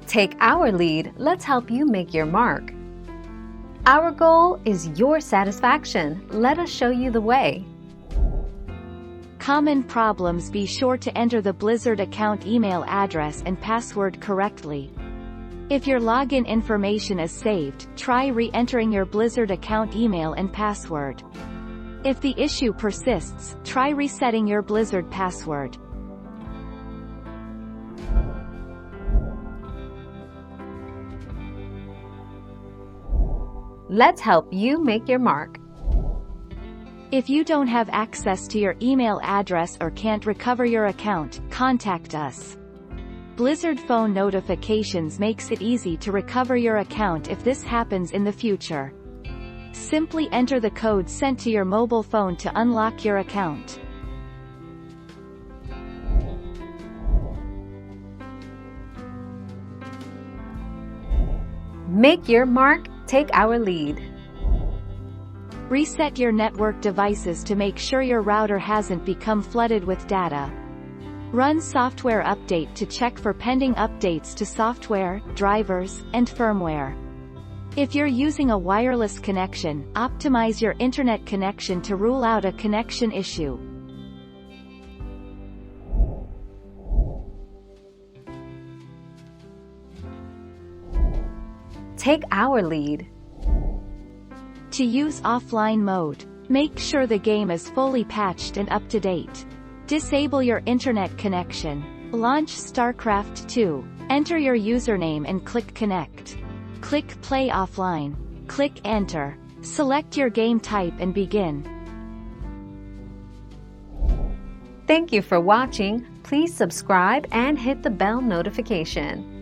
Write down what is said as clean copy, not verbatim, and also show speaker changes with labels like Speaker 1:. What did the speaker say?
Speaker 1: Take our lead, let's help you make your mark. Our goal is your satisfaction. Let us show you the way.
Speaker 2: Common problems: be sure to enter the Blizzard account email address and password correctly. If your login information is saved, try re-entering your Blizzard account email and password. If the issue persists, try resetting your Blizzard password.
Speaker 1: Let's help you make your mark.
Speaker 2: If you don't have access to your email address or can't recover your account, contact us. Blizzard phone notifications makes it easy to recover your account if this happens in the future. Simply enter the code sent to your mobile phone to unlock your account.
Speaker 1: Make your mark, take our lead.
Speaker 2: Reset your network devices to make sure your router hasn't become flooded with data. Run software update to check for pending updates to software, drivers, and firmware. If you're using a wireless connection, optimize your internet connection to rule out a connection issue.
Speaker 1: Take our lead.
Speaker 2: To use offline mode, make sure the game is fully patched and up to date. Disable your internet connection. Launch StarCraft 2. Enter your username and click Connect. Click Play Offline. Click Enter. Select your game type and begin.
Speaker 1: Thank you for watching. Please subscribe and hit the bell notification.